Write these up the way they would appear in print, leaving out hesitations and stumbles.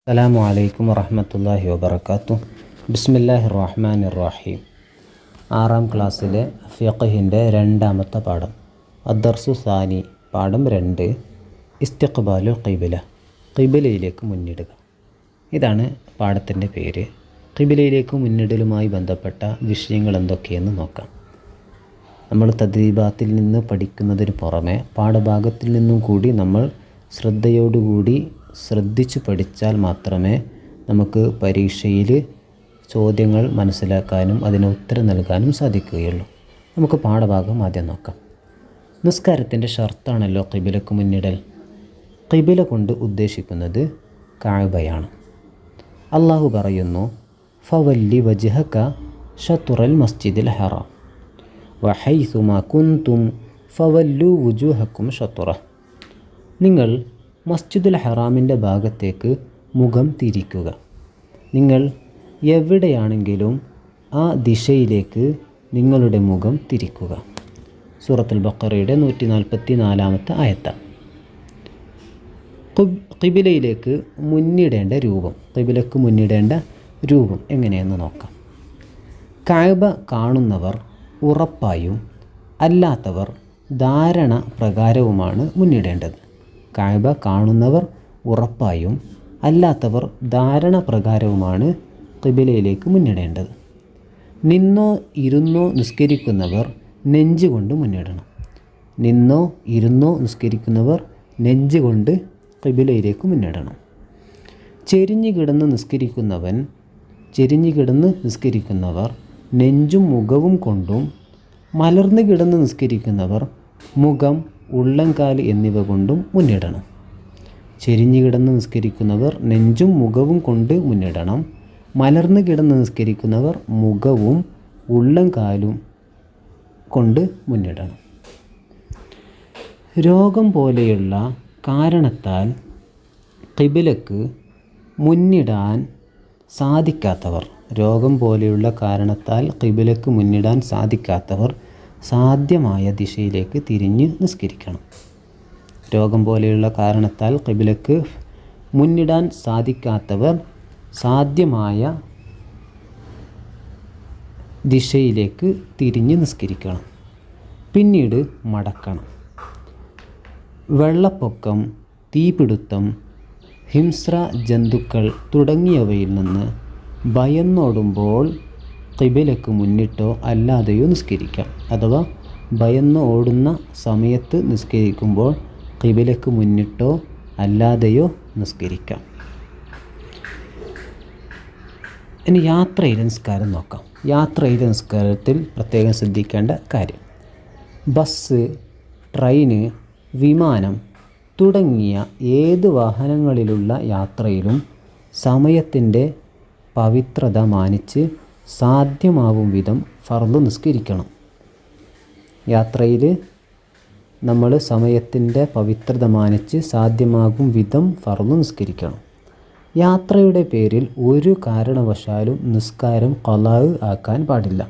അസ്സലാമു അലൈക്കും വറഹ്മത്തുള്ളാഹി വബറകാതുഹു. ബിസ്മില്ലാഹിർ റഹ്മാനിർ റഹീം. 6ാം ക്ലാസ്സിലെ ഫിഖഹിൻ്റെ 2ാമത്തെ പാഠം അദ്ദർസു സാനി, പാഠം 2, ഇസ്തിഖ്ബാലുൽ ഖിബ്ല, ഖിബ്ലയിലേക്ക് മുന്നിടുക. ഇതാണ് പാഠത്തിൻ്റെ പേര്. ഖിബ്ലയിലേക്ക് മുന്നിടലുമായി ബന്ധപ്പെട്ട വിഷയങ്ങൾ എന്തൊക്കെയെന്ന് നോക്കാം. നമ്മൾ തദ്രീബാത്തിൽ നിന്ന് പഠിക്കുന്നതിന് പുറമെ പാഠഭാഗത്തിൽ നിന്നും കൂടി നമ്മൾ ശ്രദ്ധയോടുകൂടി ശ്രദ്ധിച്ചു പഠിച്ചാൽ മാത്രമേ നമുക്ക് പരീക്ഷയിൽ ചോദ്യങ്ങൾ മനസ്സിലാക്കാനും അതിന് ഉത്തരം നൽകാനും സാധിക്കുകയുള്ളൂ. നമുക്ക് പാഠഭാഗം ആദ്യം നോക്കാം. നിസ്കാരത്തിൻ്റെ ഷർത്താണല്ലോ ഖിബ്ലക്ക് മുന്നിടൽ. ഖിബ്ല കൊണ്ട് ഉദ്ദേശിക്കുന്നത് കഅബയാണ്. അള്ളാഹു പറയുന്നു, ഫവല്ലി വജ്ഹക ഷത്റൽ മസ്ജിദിൽ ഹറാം വഹൈസുമാ കുന്തും ഫവല്ലു വുജൂഹക്കും ഷത്റഹ്. നിങ്ങൾ മസ്ജിദുൽ ഹറാമിൻ്റെ ഭാഗത്തേക്ക് മുഖം തിരിക്കുക. നിങ്ങൾ എവിടെയാണെങ്കിലും ആ ദിശയിലേക്ക് നിങ്ങളുടെ മുഖം തിരിക്കുക. സൂറത്തുൽ ബഖറയുടെ 144-ാമത്തെ ആയത്താണ്. ഖിബ്ലയിലേക്ക് മുന്നിടേണ്ട രൂപം, ഖിബ്ലക്ക് മുന്നിടേണ്ട രൂപം എങ്ങനെയെന്ന് നോക്കാം. കഅബ കാണുന്നവർ ഉറപ്പായും അല്ലാത്തവർ ധാരണ പ്രകാരവുമാണ് മുന്നിടേണ്ടത്. കഅബ കാണുന്നവർ ഉറപ്പായും അല്ലാത്തവർ ധാരണ പ്രകാരവുമാണ് ഖിബ്ലയിലേക്ക് മുന്നിടേണ്ടത്. നിന്നോ ഇരുന്നോ നിസ്കരിക്കുന്നവർ നെഞ്ചുകൊണ്ട് മുന്നിടണം. നിന്നോ ഇരുന്നോ നിസ്കരിക്കുന്നവർ നെഞ്ചുകൊണ്ട് ഖിബ്ലയിലേക്ക് മുന്നിടണം. ചെരിഞ്ഞു കിടന്ന് നിസ്കരിക്കുന്നവർ നെഞ്ചും മുഖവും കൊണ്ടും, മലർന്നു കിടന്ന് നിസ്കരിക്കുന്നവർ മുഖം, ഉള്ളംകാല് എന്നിവ കൊണ്ടും മുന്നിടണം. ചെരിഞ്ഞു കിടന്ന് നിസ്കരിക്കുന്നവർ നെഞ്ചും മുഖവും കൊണ്ട് മുന്നിടണം. മലർന്നു കിടന്ന് നിസ്കരിക്കുന്നവർ മുഖവും ഉള്ളംകാലും കൊണ്ട് മുന്നിടണം. രോഗം പോലെയുള്ള കാരണത്താൽ ഖിബ്ലക്ക് മുന്നിടാൻ സാധിക്കാത്തവർ, സാധ്യമായ ദിശയിലേക്ക് തിരിഞ്ഞ് നിസ്കരിക്കണം. രോഗം പോലെയുള്ള കാരണത്താൽ ഖിബ്ലക്ക് മുന്നിടാൻ സാധിക്കാത്തവർ സാധ്യമായ ദിശയിലേക്ക് തിരിഞ്ഞ് നിസ്കരിക്കണം. പിന്നീട് മടക്കണം. വെള്ളപ്പൊക്കം, തീപിടുത്തം, ഹിംസ്ര ജന്തുക്കൾ തുടങ്ങിയവയിൽ നിന്ന് ഭയന്നോടുമ്പോൾ ഖിബ്ലക്ക് മുന്നിട്ടോ അല്ലാതെയോ നിസ്കരിക്കാം. അഥവാ ഭയന്ന് ഓടുന്ന സമയത്ത് നിസ്കരിക്കുമ്പോൾ ഖിബ്ലക്ക് മുന്നിട്ടോ അല്ലാതെയോ നിസ്കരിക്കാം. ഇനി യാത്രയിലെ നിസ്കാരം നോക്കാം. യാത്രയിലെ നിസ്കാരത്തിൽ പ്രത്യേകം ശ്രദ്ധിക്കേണ്ട കാര്യം, ബസ്, ട്രെയിന്, വിമാനം തുടങ്ങിയ ഏത് വാഹനങ്ങളിലുള്ള യാത്രയിലും സമയത്തിൻ്റെ പവിത്രത മാനിച്ച് സാധ്യമാവും വിധം ഫർള് നിസ്കരിക്കണം. യാത്രയിൽ നമ്മൾ സമയത്തിൻ്റെ പവിത്രത മാനിച്ച് സാധ്യമാകും വിധം ഫർള് നിസ്കരിക്കണം. യാത്രയുടെ പേരിൽ ഒരു കാരണവശാലും നിസ്കാരം ഖളാ ആക്കാൻ പാടില്ല.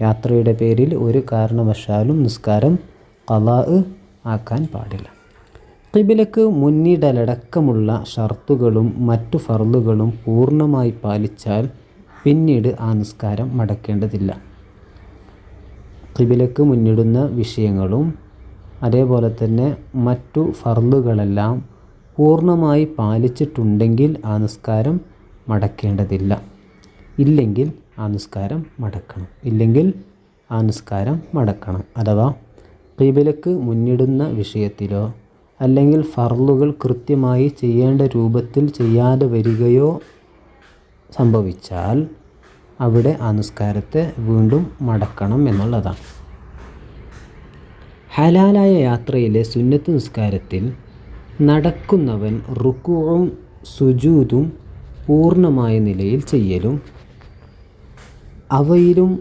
യാത്രയുടെ പേരിൽ ഒരു കാരണവശാലും നിസ്കാരം ഖളാ ആക്കാൻ പാടില്ല. ഖിബ്ലക്ക് മുന്നിടലടക്കമുള്ള ഷർത്തുകളും മറ്റു ഫർളുകളും പൂർണ്ണമായി പാലിച്ചാൽ പിന്നീട് ആ നിസ്കാരം മടക്കേണ്ടതില്ല. ഖിബ്ലക്ക് മുന്നിടുന്ന വിഷയങ്ങളും അതേപോലെ തന്നെ മറ്റു ഫർളുകളെല്ലാം പൂർണ്ണമായി പാലിച്ചിട്ടുണ്ടെങ്കിൽ ആ നിസ്കാരം മടക്കേണ്ടതില്ല. ഇല്ലെങ്കിൽ ആ നിസ്കാരം മടക്കണം. അഥവാ ഖിബ്ലക്ക് മുന്നിടുന്ന വിഷയത്തിലോ അല്ലെങ്കിൽ ഫർളുകൾ കൃത്യമായി ചെയ്യേണ്ട രൂപത്തിൽ ചെയ്യാതെ വരികയോ സംഭവിച്ചാൽ അവിടെ ആ നിസ്കാരത്തെ വീണ്ടും മടക്കണം എന്നുള്ളതാണ്. ഹലാലായ യാത്രയിലെ സുന്നത്ത് നിസ്കാരത്തിൽ നടക്കുന്നവൻ റുക്കൂഉം സുജൂദും പൂർണ്ണമായ നിലയിൽ ചെയ്യലും അവയിലും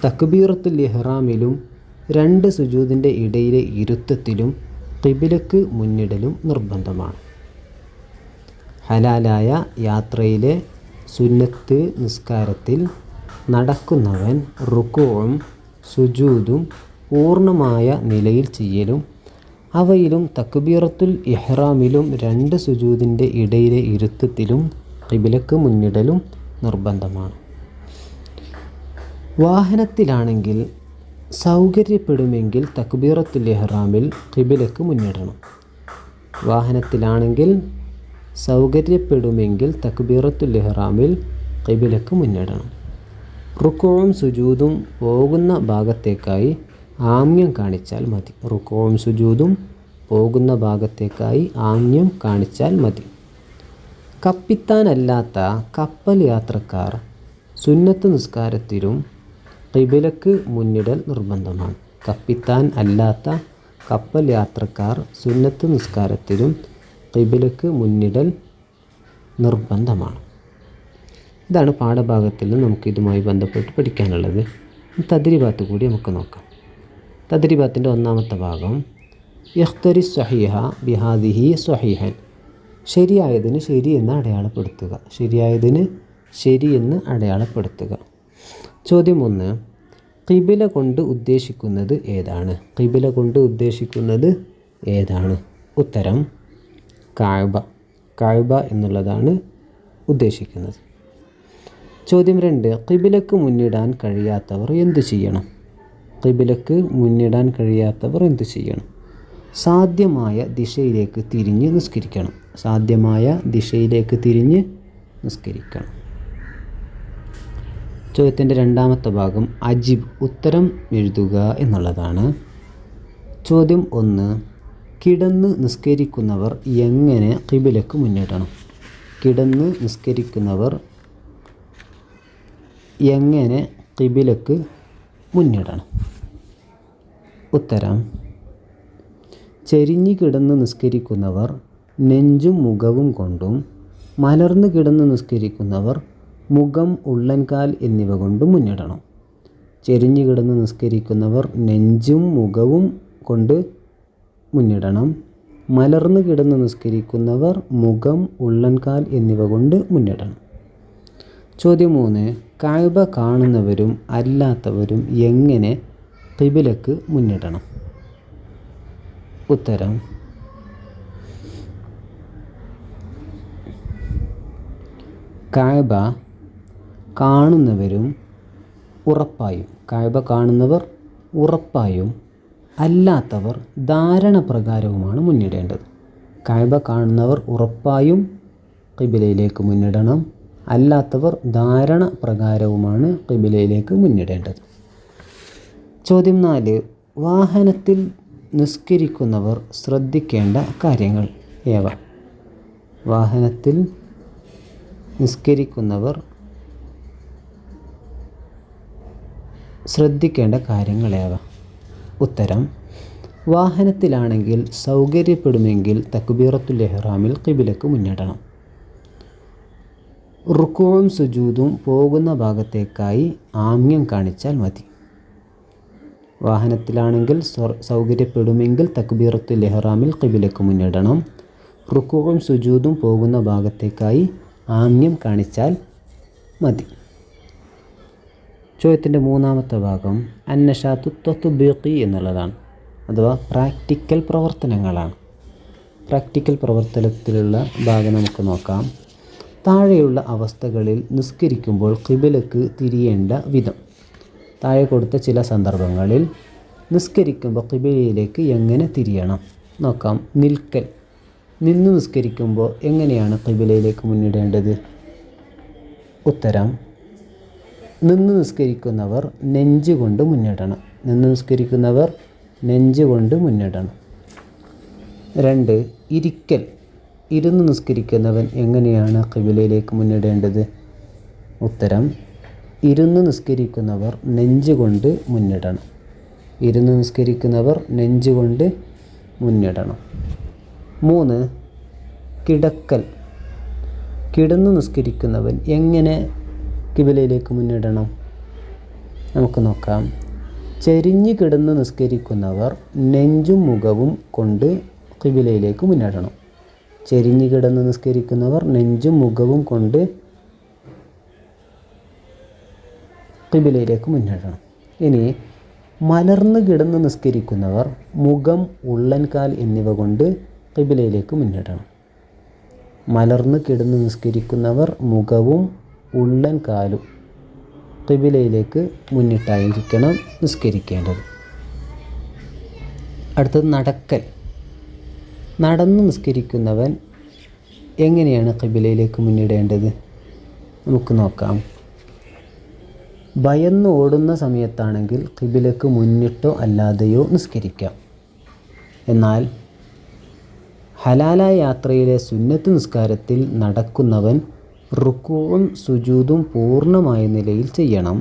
തക്ബീറത്തുൽ ഇഹ്റാമിലും 2 സുജൂദിൻ്റെ ഇടയിലെ ഇരുത്തത്തിലും ഖിബ്ലക്ക് മുന്നിടലും നിർബന്ധമാണ്. ഹലാലായ യാത്രയിലെ സുന്നത്ത് നിസ്കാരത്തിൽ നടക്കുന്നവൻ റുക്കൂഉം സുജൂദും പൂർണ്ണമായ നിലയിൽ ചെയ്യലും അവയിലും തക്ബീറത്തുൽ ഇഹ്റാമിലും 2 സുജൂദിൻ്റെ ഇടയിലെ ഇരുത്തത്തിലും ഖിബിലക്ക് മുന്നിടലും നിർബന്ധമാണ്. വാഹനത്തിലാണെങ്കിൽ സൗകര്യപ്പെടുമെങ്കിൽ തക്ബീറത്തുൽ ഇഹ്റാമിൽ ഖിബിലക്ക് മുന്നിടണം. വാഹനത്തിലാണെങ്കിൽ സൗകര്യപ്പെടുമെങ്കിൽ തക്ബീറത്തുൽ ഇഹ്റാമിൽ ഖിബിലക്ക് മുന്നിടണം. റുക്കൂഉം സുജൂദും പോകുന്ന ഭാഗത്തേക്കായി ആംഗ്യം കാണിച്ചാൽ മതി. റുക്കൂഉം സുജൂദും പോകുന്ന ഭാഗത്തേക്കായി ആംഗ്യം കാണിച്ചാൽ മതി. കപ്പിത്താനല്ലാത്ത കപ്പൽ യാത്രക്കാർ സുന്നത്ത് നിസ്കാരത്തിലും ഖിബിലക്ക് മുന്നിടൽ നിർബന്ധമാണ്. കപ്പിത്താൻ അല്ലാത്ത കപ്പൽ യാത്രക്കാർ സുന്നത്ത് നിസ്കാരത്തിലും ഖിബിലക്ക് മുന്നിടൽ നിർബന്ധമാണ്. ഇതാണ് പാഠഭാഗത്തിൽ നമുക്കിതുമായി ബന്ധപ്പെട്ട് പഠിക്കാനുള്ളത്. തദ്രീബാത്ത് കൂടി നമുക്ക് നോക്കാം. തദ്രീബാത്തിൻ്റെ ഒന്നാമത്തെ ഭാഗം ഇഖ്തരി സ്വഹീഹ ബിഹാദിഹി സ്വഹീഹൻ. ശരിയായതിന് ശരിയെന്ന് അടയാളപ്പെടുത്തുക. ശരിയായതിന് ശരിയെന്ന് അടയാളപ്പെടുത്തുക. ചോദ്യം 1. ഖിബില കൊണ്ട് ഉദ്ദേശിക്കുന്നത് ഏതാണ്? ഖിബില കൊണ്ട് ഉദ്ദേശിക്കുന്നത് ഏതാണ്? ഉത്തരം കഅബ. കഅബ എന്നുള്ളതാണ് ഉദ്ദേശിക്കുന്നത്. ചോദ്യം 2. ഖിബിലക്ക് മുന്നിടാൻ കഴിയാത്തവർ എന്തു ചെയ്യണം? ഖിബിലക്ക് മുന്നിടാൻ കഴിയാത്തവർ എന്തു ചെയ്യണം? സാധ്യമായ ദിശയിലേക്ക് തിരിഞ്ഞ് നിസ്കരിക്കണം. സാധ്യമായ ദിശയിലേക്ക് തിരിഞ്ഞ് നിസ്കരിക്കണം. ചോദ്യത്തിൻ്റെ രണ്ടാമത്തെ ഭാഗം അജിബ്, ഉത്തരം എഴുതുക എന്നുള്ളതാണ്. ചോദ്യം 1. കിടന്ന് നിസ്കരിക്കുന്നവർ എങ്ങനെ ഖിബിലക്ക് മുന്നിടണം? കിടന്ന് നിസ്കരിക്കുന്നവർ എങ്ങനെ ഖിബിലക്ക് മുന്നിടണം? ഉത്തരം ചെരിഞ്ഞ് കിടന്ന് നിസ്കരിക്കുന്നവർ നെഞ്ചും മുഖവും കൊണ്ടും, മലർന്ന് കിടന്ന് നിസ്കരിക്കുന്നവർ മുഖം, ഉള്ളൻകാൽ എന്നിവ കൊണ്ടും മുന്നിടണം. ചെരിഞ്ഞ് കിടന്ന് നിസ്കരിക്കുന്നവർ നെഞ്ചും മുഖവും കൊണ്ട് മുന്നിടണം. മലർന്ന് കിടന്ന് നിസ്കരിക്കുന്നവർ മുഖം, ഉള്ളൻകാൽ എന്നിവ കൊണ്ട് മുന്നിടണം. ചോദ്യം 3. കഅബ കാണുന്നവരും അല്ലാത്തവരും എങ്ങനെ ഖിബിലക്ക് മുന്നിടണം? ഉത്തരം കഅബ കാണുന്നവരും ഉറപ്പായും, കഅബ കാണുന്നവർ ഉറപ്പായും അല്ലാത്തവർ ധാരണ പ്രകാരവുമാണ് മുന്നിടേണ്ടത്. കഅബ കാണുന്നവർ ഉറപ്പായും ഖിബിലയിലേക്ക് മുന്നിടണം. അല്ലാത്തവർ ധാരണ പ്രകാരവുമാണ് ഖിബിലയിലേക്ക് മുന്നിടേണ്ടത്. ചോദ്യം 4. വാഹനത്തിൽ നിസ്കരിക്കുന്നവർ ശ്രദ്ധിക്കേണ്ട കാര്യങ്ങൾ ഏവ? വാഹനത്തിൽ നിസ്കരിക്കുന്നവർ ശ്രദ്ധിക്കേണ്ട കാര്യങ്ങൾ ഏവ? ഉത്തരം വാഹനത്തിലാണെങ്കിൽ സൗകര്യപ്പെടുമെങ്കിൽ തക്ബീറത്തുൽ ഇഹ്റാമിൽ ഖിബിലക്ക് മുന്നിടണം. റുക്കൂഉം സുജൂദും പോകുന്ന ഭാഗത്തേക്കായി ആംഗ്യം കാണിച്ചാൽ മതി. വാഹനത്തിലാണെങ്കിൽ സൗകര്യപ്പെടുമെങ്കിൽ തക്ബീറത്തുൽ ഇഹ്റാമിൽ ഖിബിലക്ക് മുന്നിടണം. റുക്കൂഉം സുജൂദും പോകുന്ന ഭാഗത്തേക്കായി ആംഗ്യം കാണിച്ചാൽ മതി. ചോദ്യത്തിൻ്റെ മൂന്നാമത്തെ ഭാഗം അന്നശാത്തു തത്ബീഖി എന്നുള്ളതാണ്, അഥവാ പ്രാക്ടിക്കൽ പ്രവർത്തനങ്ങളാണ്. പ്രാക്ടിക്കൽ പ്രവർത്തനത്തിലുള്ള ഭാഗം നമുക്ക് നോക്കാം. താഴെയുള്ള അവസ്ഥകളിൽ നിസ്കരിക്കുമ്പോൾ ഖിബിലക്ക് തിരിയേണ്ട വിധം. താഴെ കൊടുത്ത ചില സന്ദർഭങ്ങളിൽ നിസ്കരിക്കുമ്പോൾ ഖിബിലയിലേക്ക് എങ്ങനെ തിരിയണം നോക്കാം. നിൽക്കൽ, നിന്ന് നിസ്കരിക്കുമ്പോൾ എങ്ങനെയാണ് ഖിബിലയിലേക്ക് മുന്നിടേണ്ടത്? ഉത്തരം നിന്ന് നിസ്കരിക്കുന്നവർ നെഞ്ച് കൊണ്ട് മുന്നിടണം. നിന്ന് നിസ്കരിക്കുന്നവർ നെഞ്ച് കൊണ്ട് മുന്നിടണം. 2. ഇരിക്കൽ, ഇരുന്ന് നിസ്കരിക്കുന്നവൻ എങ്ങനെയാണ് ഖിബിലയിലേക്ക് മുന്നിടേണ്ടത്? ഉത്തരം ഇരുന്ന് നിസ്കരിക്കുന്നവർ നെഞ്ച് കൊണ്ട് മുന്നിടണം. ഇരുന്ന് നിസ്കരിക്കുന്നവർ നെഞ്ച് കൊണ്ട് മുന്നിടണം. 3. കിടക്കൽ, കിടന്ന് നിസ്കരിക്കുന്നവൻ എങ്ങനെ ഖിബിലയിലേക്ക് മുന്നിടണം? നമുക്ക് നോക്കാം. ചെരിഞ്ഞ് കിടന്ന് നിസ്കരിക്കുന്നവർ നെഞ്ചും മുഖവും കൊണ്ട് ഖിബിലയിലേക്ക് മുന്നിടണം. ചെരിഞ്ഞ് കിടന്ന് നിസ്കരിക്കുന്നവർ നെഞ്ചും മുഖവും കൊണ്ട് ഖിബിലയിലേക്ക് മുന്നിടണം. ഇനി മലർന്ന് കിടന്ന് നിസ്കരിക്കുന്നവർ മുഖം, ഉള്ളൻകാൽ എന്നിവ കൊണ്ട് ഖിബിലയിലേക്ക് മുന്നിടണം. മലർന്ന് കിടന്ന് നിസ്കരിക്കുന്നവർ മുഖവും ഉള്ളൻകാലും ഖിബിലയിലേക്ക് മുന്നിട്ടായിരിക്കണം നിസ്കരിക്കേണ്ടത്. അടുത്തത് നടക്കൽ. നടന്ന് നിസ്കരിക്കുന്നവൻ എങ്ങനെയാണ് ഖിബിലയിലേക്ക് മുന്നിടേണ്ടത്? നമുക്ക് നോക്കാം. ഭയന്ന് ഓടുന്ന സമയത്താണെങ്കിൽ ഖിബിലക്ക് മുന്നിട്ടോ അല്ലാതെയോ നിസ്കരിക്കാം. എന്നാൽ ഹലാലായ യാത്രയിലെ സുന്നത്ത് നിസ്കാരത്തിൽ നടക്കുന്നവൻ റുക്കൂഉം സുജൂദും പൂർണ്ണമായ നിലയിൽ ചെയ്യണം.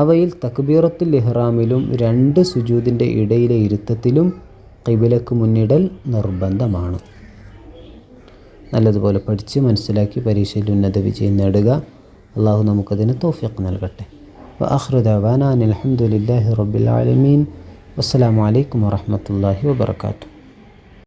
അവയിൽ തക്ബീറത്തുൽ ഇഹ്റാമിലും 2 സുജൂദിൻ്റെ ഇടയിലെ ഇരുത്തത്തിലും ഖിബിലക്ക് മുന്നിടൽ നിർബന്ധമാണ്. നല്ലതുപോലെ പഠിച്ച് മനസ്സിലാക്കി പരീക്ഷയിൽ ഉന്നത വിജയം നേടുക. അള്ളാഹു നമുക്കതിന് തൗഫീഖ് നൽകട്ടെ. വആഖിറു ദഅവാനാ അൽഹംദുലില്ലാഹി റബ്ബിൽ ആലമീൻ. വസ്സലാമു അലൈക്കും വറഹ്മത്തുള്ളാഹി വബറകാതുഹു.